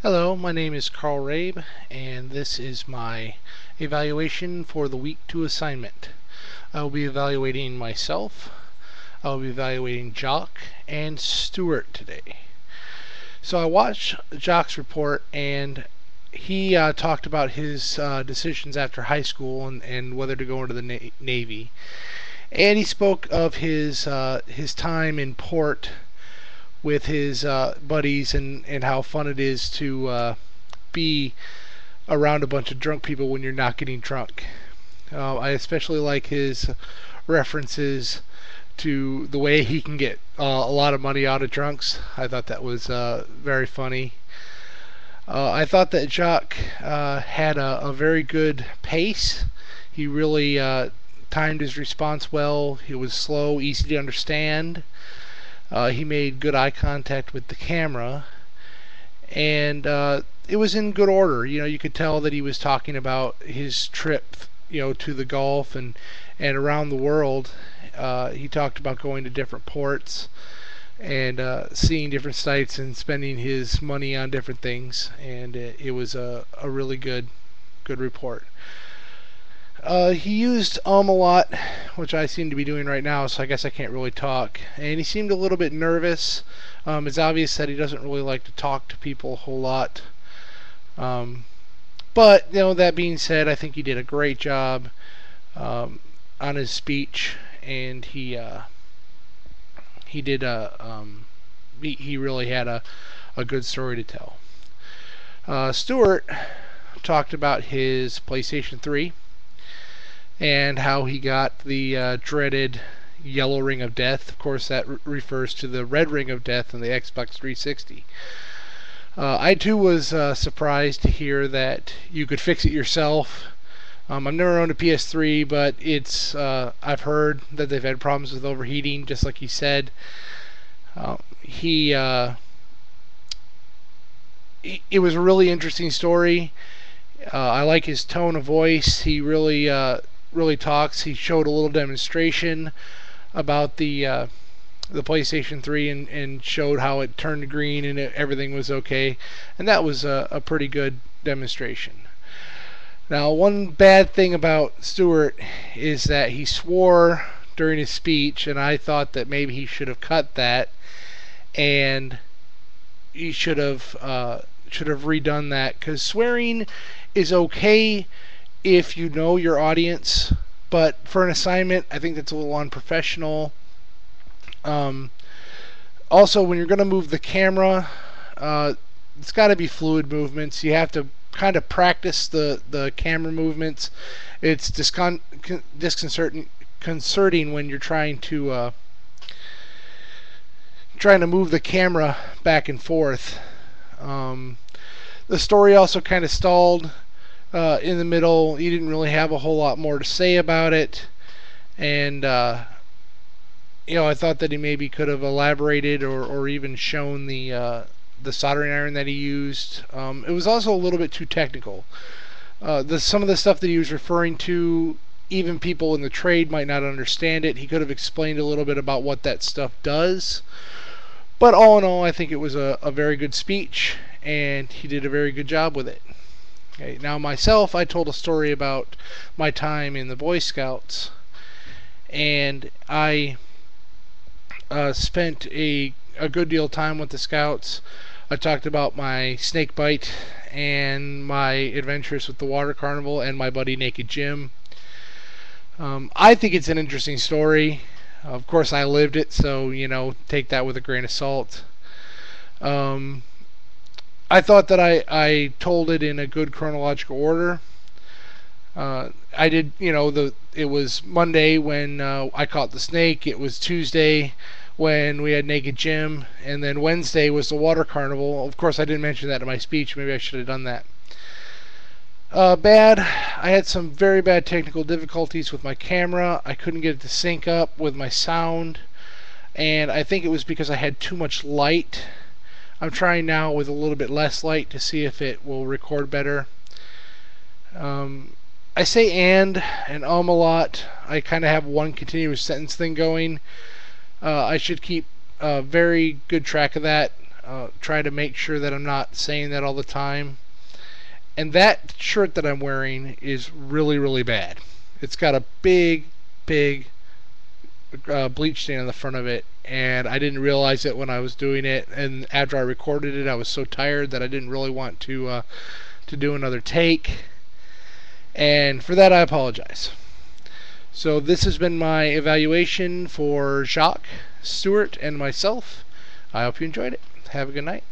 Hello, my name is Carl Rabe, and this is my evaluation for the Week 2 assignment. I will be evaluating myself, I will be evaluating Jshoke and Stuart today. So I watched Jshoke's report, and he talked about his decisions after high school and whether to go into the Navy. And he spoke of his time in port with his buddies and how fun it is to be around a bunch of drunk people when you're not getting drunk. I especially like his references to the way he can get a lot of money out of drunks. I thought that was very funny. I thought that Jshoke had a very good pace. He really timed his response well. He was slow, easy to understand. He made good eye contact with the camera, and it was in good order. You could tell that he was talking about his trip, to the Gulf and around the world. He talked about going to different ports and seeing different sites and spending his money on different things, and it was a really good report. He used a lot, which I seem to be doing right now, so I guess I can't really talk. And he seemed a little bit nervous. It's obvious that he doesn't really like to talk to people a whole lot. But that being said, I think he did a great job on his speech, and he really had a good story to tell. Stuart talked about his PlayStation 3. And how he got the dreaded yellow ring of death. Of course, that refers to the red ring of death in the Xbox 360. I too was surprised to hear that you could fix it yourself. I've never owned a PS3, but I've heard that they've had problems with overheating, just like he said. It was a really interesting story. I like his tone of voice. He really talks. He showed a little demonstration about the PlayStation 3 and showed how it turned green and everything was okay, and that was a pretty good demonstration. Now, one bad thing about Stuart is that he swore during his speech, and I thought that maybe he should have cut that, and he should have redone that, because swearing is okay if you know your audience, but for an assignment, I think that's a little unprofessional. Also, when you're going to move the camera, it's got to be fluid movements. You have to kind of practice the camera movements. It's disconcerting when you're trying to move the camera back and forth. The story also kind of stalled in the middle. He didn't really have a whole lot more to say about it, and I thought that he maybe could have elaborated or even shown the soldering iron that he used. It was also a little bit too technical. Some of the stuff that he was referring to, even people in the trade might not understand it. He could have explained a little bit about what that stuff does. But all in all, I think it was a very good speech, and he did a very good job with it. Okay, now myself, I told a story about my time in the Boy Scouts, and I spent a good deal of time with the Scouts. I talked about my snake bite and my adventures with the water carnival and my buddy Naked Jim. I think it's an interesting story. Of course, I lived it, so take that with a grain of salt. I thought that I told it in a good chronological order. I did, it was Monday when I caught the snake. It was Tuesday when we had Naked Jim, and then Wednesday was the water carnival. Of course, I didn't mention that in my speech. Maybe I should have done that. Bad. I had some very bad technical difficulties with my camera. I couldn't get it to sync up with my sound, and I think it was because I had too much light. I'm trying now with a little bit less light to see if it will record better. I say and a lot. I kind of have one continuous sentence thing going. I should keep very good track of that. Try to make sure that I'm not saying that all the time. And that shirt that I'm wearing is really, really bad. It's got a big, big bleach stain on the front of it, and I didn't realize it when I was doing it. And after I recorded it, I was so tired that I didn't really want to do another take. And for that, I apologize. So this has been my evaluation for Jacques, Stuart, and myself. I hope you enjoyed it. Have a good night.